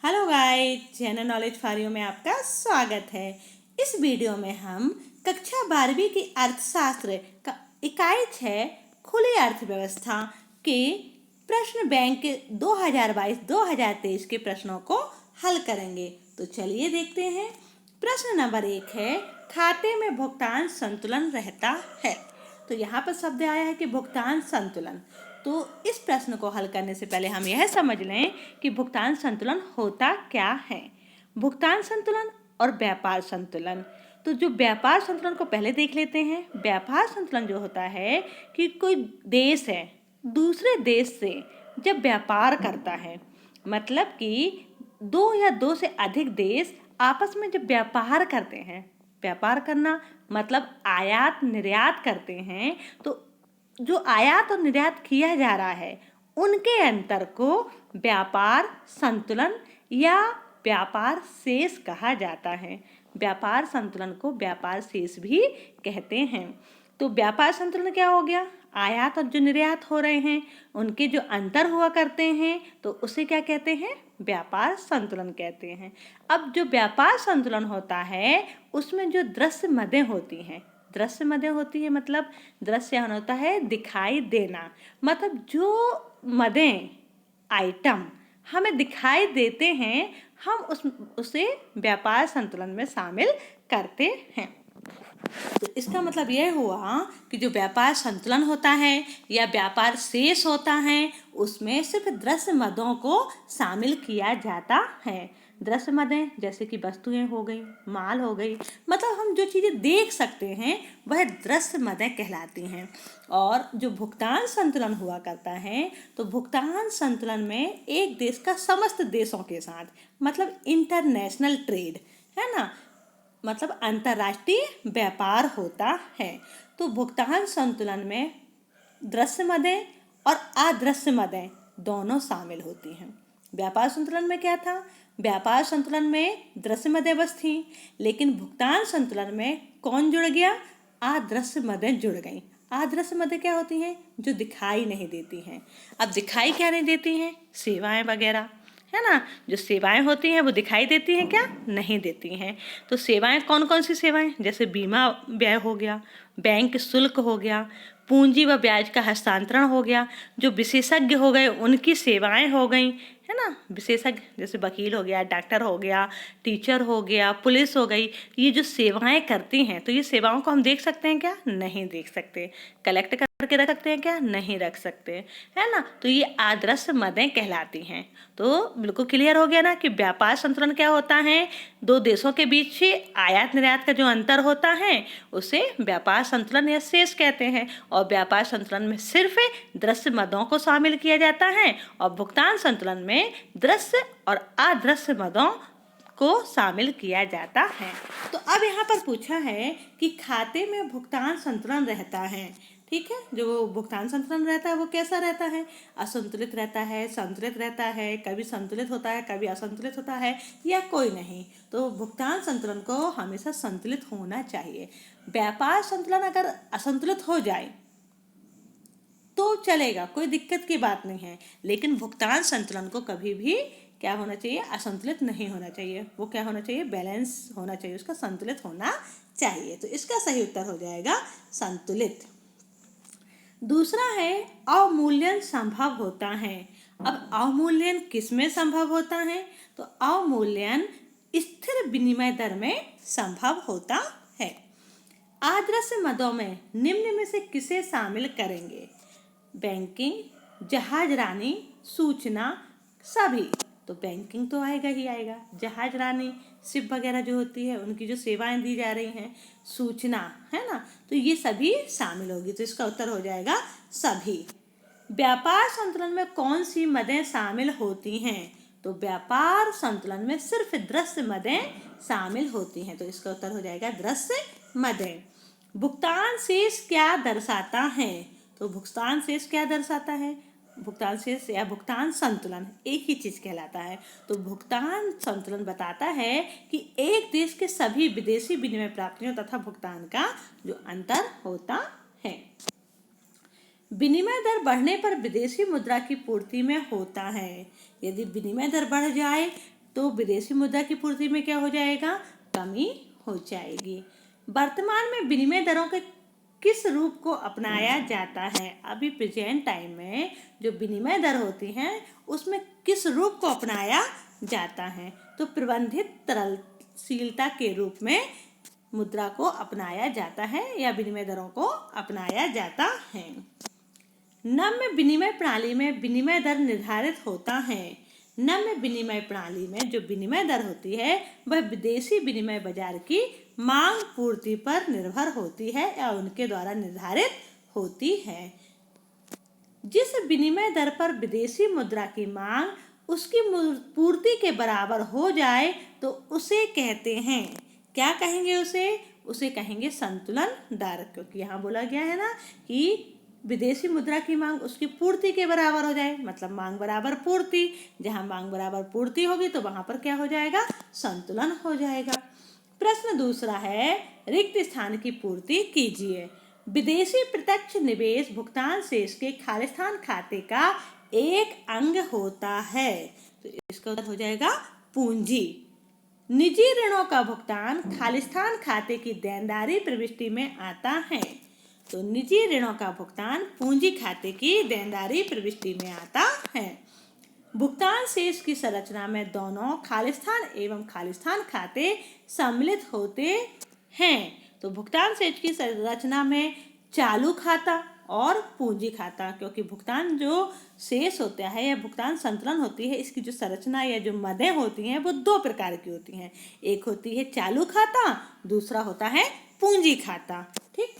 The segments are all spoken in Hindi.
Hello guys, general knowledge for you में आपका स्वागत है। इस वीडियो में हम कक्षा 12वीं की अर्थशास्त्र का इकाई 6 खुली अर्थव्यवस्था के प्रश्न बैंक के 2022-2023 के प्रश्नों को हल करेंगे। तो चलिए देखते हैं। प्रश्न नंबर 1 है, खाते में भुगतान संतुलन रहता है। तो यहाँ पर शब्द आया है कि भुगतान संतुलन। तो इस प्रश्न को हल करने से पहले हम यह समझ लें कि भुगतान संतुलन होता क्या है। भुगतान संतुलन और व्यापार संतुलन। तो जो व्यापार संतुलन को पहले देख लेते हैं। व्यापार संतुलन जो होता है कि कोई देश है दूसरे देश से जब व्यापार करता है, मतलब कि दो या दो से अधिक देश आपस में जब व्यापार करते हैं, व्यापार करना मतलब आयात निर्यात करते हैं, तो जो आयात और निर्यात किया जा रहा है उनके अंतर को व्यापार संतुलन या व्यापार शेष कहा जाता है। व्यापार संतुलन को व्यापार शेष भी कहते हैं। तो व्यापार संतुलन क्या हो गया? आयात और जो निर्यात हो रहे हैं उनके जो अंतर हुआ करते हैं तो उसे क्या कहते हैं? व्यापार संतुलन कहते हैं। अब जो व्यापार संतुलन होता है उसमें जो दृश्य मदें होती हैं, दृश्य मदें होती है मतलब दृश्य होता है दिखाई देना, मतलब जो मदें आइटम हमें दिखाई देते हैं हम उसे व्यापार संतुलन में शामिल करते हैं। तो इसका मतलब यह हुआ कि जो व्यापार संतुलन होता है या व्यापार शेष होता है उसमें सिर्फ दृश्य मदों को शामिल किया जाता है। दृश्य मदें जैसे कि वस्तुएं हो गई, माल हो गई, मतलब हम जो चीज़ें देख सकते हैं वह दृश्य मदें कहलाती हैं। और जो भुगतान संतुलन हुआ करता है तो भुगतान संतुलन में एक देश का समस्त देशों के साथ, मतलब इंटरनेशनल ट्रेड है ना, मतलब अंतर्राष्ट्रीय व्यापार होता है। तो भुगतान संतुलन में दृश्य मदें और अदृश्य मदें दोनों शामिल होती हैं। व्यापार संतुलन में क्या था? व्यापार संतुलन में दृश्य मदें बस थी, लेकिन भुगतान संतुलन में कौन जुड़ गया? अदृश्य मदें जुड़ गई। अदृश्य मदें क्या होती हैं? जो दिखाई नहीं देती हैं। अब दिखाई क्या नहीं देती हैं? सेवाएं वगैरह है ना, जो सेवाएं होती हैं वो दिखाई देती हैं क्या? नहीं देती हैं। तो सेवाएं कौन कौन सी सेवाएं? जैसे बीमा व्यय हो गया, बैंक शुल्क हो गया, पूंजी व ब्याज का हस्तांतरण हो गया, जो विशेषज्ञ हो गए उनकी सेवाएं हो गई है ना, विशेषज्ञ जैसे वकील हो गया, डॉक्टर हो गया, टीचर हो गया, पुलिस हो गई, ये जो सेवाएं करती हैं तो ये सेवाओं को हम देख सकते हैं क्या? नहीं देख सकते। कलेक्ट करके रख सकते हैं क्या? नहीं रख सकते, है ना। तो ये अदृश्य मदें कहलाती हैं। तो बिल्कुल क्लियर हो गया ना कि व्यापार संतुलन क्या होता है? दो देशों के बीच आयात निर्यात का जो अंतर होता है उसे व्यापार संतुलन या शेष कहते हैं। और व्यापार संतुलन में सिर्फ दृश्य मदों को शामिल किया जाता है और भुगतान संतुलन में दृश्य और अदृश्य मदों को शामिल किया जाता है। तो अब यहाँ पर पूछा है कि खाते में भुगतान संतुलन रहता है, ठीक है। जो भुगतान संतुलन रहता है वो कैसा रहता है? असंतुलित रहता है, संतुलित रहता है, कभी संतुलित होता है, कभी असंतुलित होता है, या कोई नहीं। तो भुगतान संतुलन को हमेशा संतुलित होना चाहिए। व्यापार संतुलन अगर असंतुलित हो जाए तो चलेगा, कोई दिक्कत की बात नहीं है, लेकिन भुगतान संतुलन को कभी भी क्या होना चाहिए? असंतुलित नहीं होना चाहिए। वो क्या होना चाहिए? बैलेंस होना चाहिए, उसका संतुलित होना चाहिए। तो इसका सही उत्तर हो जाएगा संतुलित। दूसरा है अवमूल्यन संभव होता है। अब अवमूल्यन किस में संभव होता है? तो अवमूल्यन स्थिर विनिमय दर में संभव होता है। अदृश्य मदों में निम्न में से किसे शामिल करेंगे? बैंकिंग, जहाजरानी, सूचना, सभी। तो बैंकिंग तो आएगा ही आएगा, जहाजरानी शिप वगैरह जो होती है उनकी जो सेवाएं दी जा रही हैं, सूचना है ना, तो ये सभी शामिल होगी। तो इसका उत्तर हो जाएगा सभी। व्यापार संतुलन में कौन सी मदें शामिल होती हैं? तो व्यापार संतुलन में सिर्फ दृश्य मदें शामिल होती हैं। तो इसका उत्तर हो जाएगा दृश्य मदें। भुगतान शेष क्या दर्शाता है? तो भुगतान शेष क्या दर्शाता है? भुगतान शेष या भुगतान संतुलन एक ही चीज कहलाता है। तो भुगतान संतुलन बताता है कि एक देश के सभी विदेशी विनिमय प्राप्तियों तथा भुगतान का जो अंतर होता है। विनिमय दर बढ़ने पर विदेशी मुद्रा की पूर्ति में होता है। यदि विनिमय दर बढ़ जाए तो विदेशी मुद्रा की पूर्ति में क्या हो जाएगा, कमी हो जाएगी। वर्तमान में विनिमय दरों के किस रूप को अपनाया जाता है? अभी प्रेजेंट टाइम में जो विनिमय दर होती हैं उसमें किस रूप को अपनाया जाता है? तो प्रबंधित तरलशीलता के रूप में मुद्रा को अपनाया जाता है या विनिमय दरों को अपनाया जाता है। नम्य विनिमय प्रणाली में विनिमय दर निर्धारित होता है। नम्य विनिमय प्रणाली में जो विनिमय दर होती है वह विदेशी विनिमय बाजार की मांग पूर्ति पर निर्भर होती है या उनके द्वारा निर्धारित होती है। जिस विनिमय दर पर विदेशी मुद्रा की मांग उसकी पूर्ति के बराबर हो जाए तो उसे कहते हैं, क्या कहेंगे उसे कहेंगे संतुलन दर, क्योंकि यहाँ बोला गया है ना कि विदेशी मुद्रा की मांग उसकी पूर्ति के बराबर हो जाए, मतलब मांग बराबर पूर्ति। जहाँ मांग बराबर पूर्ति होगी तो वहां पर क्या हो जाएगा, संतुलन हो जाएगा। प्रश्न दूसरा है, रिक्त स्थान की पूर्ति कीजिए। विदेशी प्रत्यक्ष निवेश भुगतान शेष के खालिस्तान खाते का एक अंग होता है, तो इसका उत्तर हो जाएगा पूंजी। निजी ऋणों का भुगतान खालिस्तान खाते की देनदारी प्रविष्टि में आता है, तो निजी ऋणों का भुगतान पूंजी खाते की देनदारी प्रविष्टि में आता है। भुगतान शेष की संरचना में दोनों खालिस्तान एवं खालिस्तान खाते सम्मिलित होते हैं, तो भुगतान शेष की संरचना में चालू खाता और पूंजी खाता, क्योंकि भुगतान जो शेष होता है या भुगतान संतुलन होती है इसकी जो संरचना या जो मदें होती हैं वो दो प्रकार की होती हैं, एक होती है चालू खाता, दूसरा होता है पूंजी खाता। ठीक।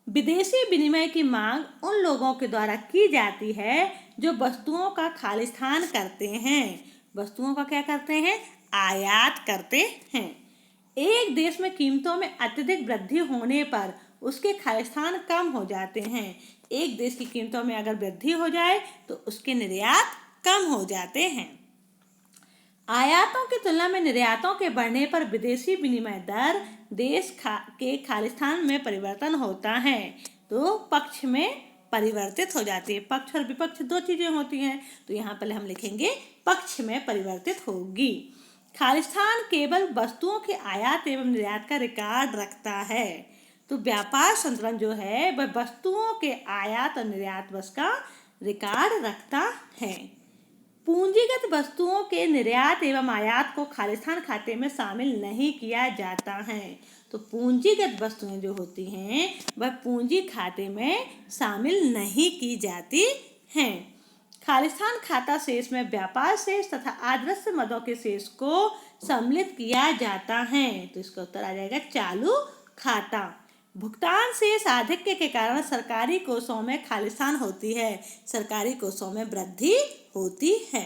विदेशी विनिमय की मांग उन लोगों के द्वारा की जाती है जो वस्तुओं का खालिस्तान करते हैं। वस्तुओं का क्या करते हैं, आयात करते हैं। एक देश में कीमतों में अत्यधिक वृद्धि होने पर उसके खालिस्तान कम हो जाते हैं। एक देश की कीमतों में अगर वृद्धि हो जाए तो उसके निर्यात कम हो जाते हैं। आयातों की तुलना में निर्यातों के बढ़ने पर विदेशी विनिमय दर देश के खालिस्तान में परिवर्तन होता है, तो पक्ष में परिवर्तित हो जाती है। पक्ष और विपक्ष दो चीजें होती हैं, तो यहाँ पहले हम लिखेंगे पक्ष में परिवर्तित होगी। खालिस्तान केवल वस्तुओं के आयात एवं निर्यात का रिकॉर्ड रखता है, तो व्यापार संतुलन जो है वह वस्तुओं के आयात और निर्यात वर्ष का रिकॉर्ड रखता है। पूंजीगत वस्तुओं के निर्यात एवं आयात को खालिस्तान खाते में शामिल नहीं किया जाता है, तो पूंजीगत वस्तुएं जो होती हैं वह पूंजी खाते में शामिल नहीं की जाती हैं। खालिस्तान खाता शेष में व्यापार शेष तथा आदर्श मदों के शेष को सम्मिलित किया जाता है, तो इसका उत्तर आ जाएगा चालू खाता। भुगतान शेष आधिक्य के कारण सरकारी कोषों में खालिस्तान होती है, सरकारी कोषों में वृद्धि होती है।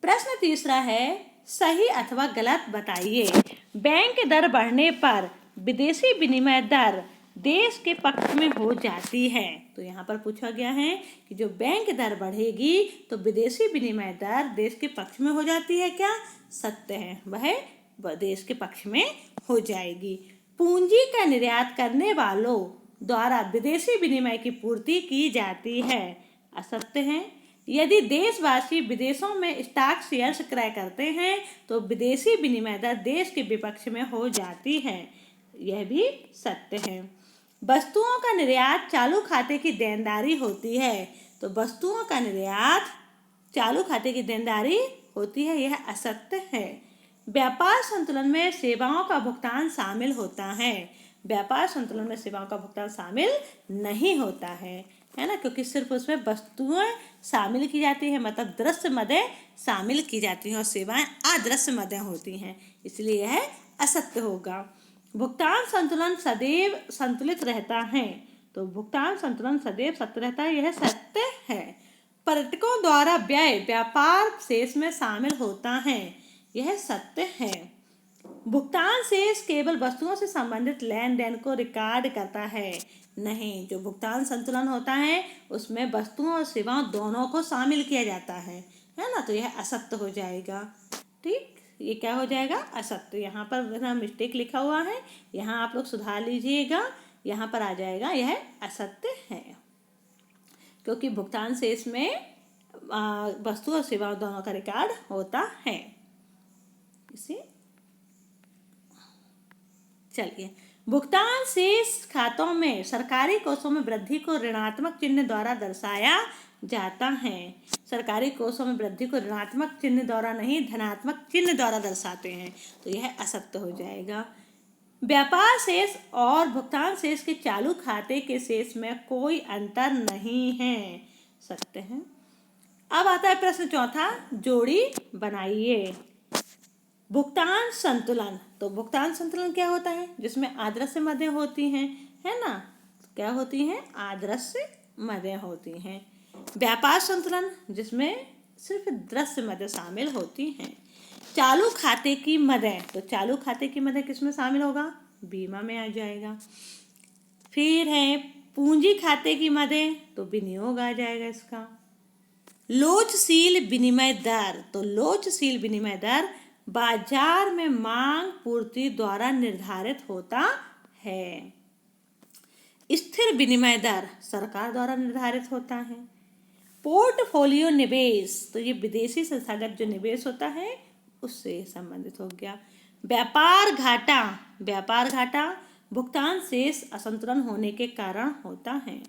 प्रश्न तीसरा है, सही अथवा गलत बताइए। बैंक दर बढ़ने पर विदेशी विनिमय दर देश के पक्ष में हो जाती है, तो यहाँ पर पूछा गया है कि जो बैंक दर बढ़ेगी तो विदेशी विनिमय दर देश के पक्ष में हो जाती है, क्या सत्य है, वह देश के पक्ष में हो जाएगी। पूंजी का निर्यात करने वालों द्वारा विदेशी विनिमय की पूर्ति की जाती है, असत्य है। यदि देशवासी विदेशों में स्टॉक शेयर्स क्रय करते हैं तो विदेशी विनिमय दर देश के विपक्ष में हो जाती है, यह भी सत्य है। वस्तुओं का निर्यात चालू खाते की देनदारी होती है, तो वस्तुओं का निर्यात चालू खाते की देनदारी होती है, यह असत्य है। व्यापार संतुलन में सेवाओं का भुगतान शामिल होता है, व्यापार संतुलन में सेवाओं का भुगतान शामिल नहीं होता है ना, क्योंकि सिर्फ उसमें वस्तुएं शामिल की जाती हैं, मतलब दृश्य मदें शामिल की जाती हैं और सेवाएं अदृश्य मदें होती हैं, इसलिए यह असत्य होगा। भुगतान संतुलन सदैव संतुलित रहता है, तो भुगतान संतुलन सदैव सत्य रहता है, यह सत्य है। पर्यटकों द्वारा व्यय व्यापार शेष में शामिल होता है, यह सत्य है। भुगतान शेष केवल वस्तुओं से संबंधित लेन देन को रिकॉर्ड करता है, नहीं, जो भुगतान संतुलन होता है उसमें वस्तुओं और सेवाओं दोनों को शामिल किया जाता है ना, तो यह असत्य हो जाएगा। ठीक, ये क्या हो जाएगा, असत्य। यहाँ पर मिस्टेक लिखा हुआ है, यहाँ आप लोग सुधार लीजिएगा, यहाँ पर आ जाएगा यह असत्य है, क्योंकि भुगतान शेष में वस्तु और सेवाओं दोनों का रिकॉर्ड होता है। इसे चलिए, भुगतान शेष खातों में सरकारी कोषों में वृद्धि को ऋणात्मक चिन्ह द्वारा दर्शाया जाता है। सरकारी कोषों में वृद्धि को ऋणात्मक चिन्ह द्वारा नहीं, धनात्मक चिन्ह द्वारा दर्शाते हैं, तो यह असत्य हो जाएगा। व्यापार शेष और भुगतान शेष के चालू खाते के शेष में कोई अंतर नहीं है, सत्य है। अब आता है प्रश्न चौथा, जोड़ी बनाइए। भुगतान संतुलन, तो भुगतान संतुलन क्या होता है? जिसमें आदर्श मदें होती हैं, है ना? क्या होती हैं? आदर्श मदें होती हैं। व्यापार संतुलन, जिसमें सिर्फ दृश्य मदें शामिल होती हैं। चालू खाते की मदें, तो चालू खाते की मदें किसमें शामिल होगा? बीमा में आ जाएगा। फिर है पूंजी खाते की मदें, तो विनियोग आ जाएगा इसका। लोचशील विनिमय दर, तो लोचशील विनिमय दर बाजार में मांग पूर्ति द्वारा निर्धारित होता है। स्थिर विनिमय दर सरकार द्वारा निर्धारित होता है। पोर्टफोलियो निवेश, तो ये विदेशी संस्थागत जो निवेश होता है उससे संबंधित हो गया। व्यापार घाटा, व्यापार घाटा भुगतान शेष असंतुलन होने के कारण होता है।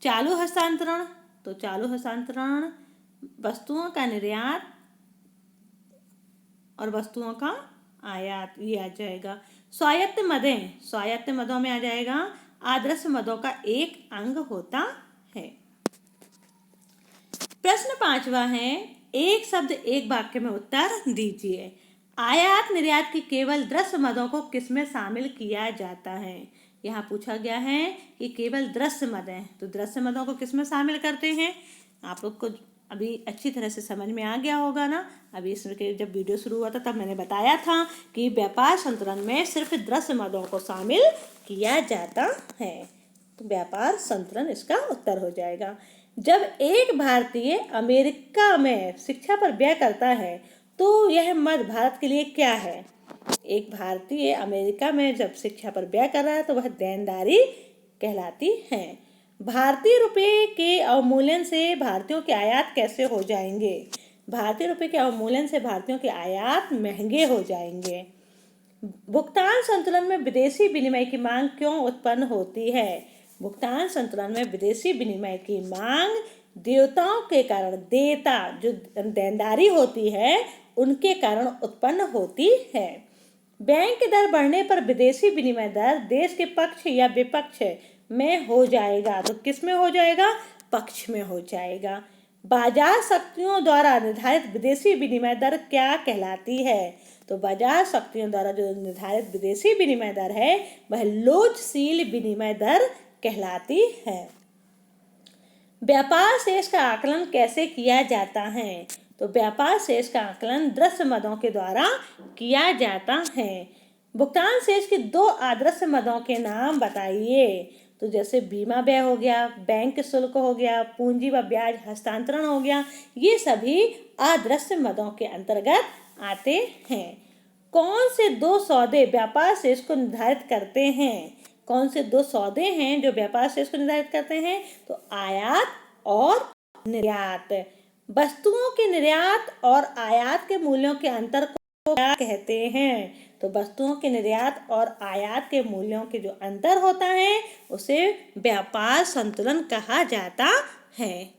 चालू हस्तांतरण, तो चालू हस्तांतरण वस्तुओं का निर्यात और वस्तुओं का आयात, ये आ जाएगा। स्वायत्त मदें, स्वायत्त मदों में आ जाएगा आदर्श मदों का एक अंग होता है। प्रश्न पांचवा है, एक शब्द एक वाक्य में उत्तर दीजिए। आयात निर्यात की केवल दृश्य मदों को किसमें शामिल किया जाता है? यहाँ पूछा गया है कि केवल दृश्य मद हैं, तो दृश्य मदों को किसमें शामिल करते हैं? आप लोग को अभी अच्छी तरह से समझ में आ गया होगा ना। अभी इसमें जब वीडियो शुरू हुआ था तब मैंने बताया था कि व्यापार संतुलन में सिर्फ दृश्य मदों को शामिल किया जाता है, तो व्यापार संतुलन इसका उत्तर हो जाएगा। जब एक भारतीय अमेरिका में शिक्षा पर व्यय करता है तो यह मद भारत के लिए क्या है? एक भारतीय अमेरिका में जब शिक्षा पर व्यय कर रहा है तो वह देनदारी कहलाती है। भारतीय रुपये के अवमूल्यन से भारतीयों के आयात कैसे हो जाएंगे? भारतीय रुपये के अवमूल्यन से भारतीयों के आयात महंगे हो जाएंगे। भुगतान संतुलन में विदेशी विनिमय की मांग क्यों उत्पन्न होती है? भुगतान संतुलन में विदेशी विनिमय की मांग देवताओं के कारण, देयता जो देनदारी होती है उनके कारण उत्पन्न होती है। बैंक दर बढ़ने पर विदेशी विनिमय दर देश के पक्ष या विपक्ष में हो जाएगा, तो किस में हो जाएगा? पक्ष में हो जाएगा। बाजार शक्तियों द्वारा निर्धारित विदेशी विनिमय दर क्या कहलाती है? तो बाजार शक्तियों द्वारा जो निर्धारित विदेशी विनिमय दर है वह लोचशील विनिमय दर कहलाती है। व्यापार शेष का आकलन कैसे किया जाता है? तो व्यापार शेष का आकलन दृश्य मदों के द्वारा किया जाता है। भुगतान शेष के दो आदर्श मदों के नाम बताइए। तो जैसे बीमा व्यय हो गया, बैंक शुल्क हो गया, पूंजी व ब्याज हस्तांतरण हो गया, ये सभी अदृश्य मदों के अंतर्गत आते हैं। कौन से दो सौदे व्यापार शेष को निर्धारित करते हैं? कौन से दो सौदे हैं जो व्यापार शेष को निर्धारित करते हैं? तो आयात और निर्यात। वस्तुओं के निर्यात और आयात के मूल्यों के अंतर को क्या कहते हैं? तो वस्तुओं के निर्यात और आयात के मूल्यों के जो अंतर होता है उसे व्यापार संतुलन कहा जाता है।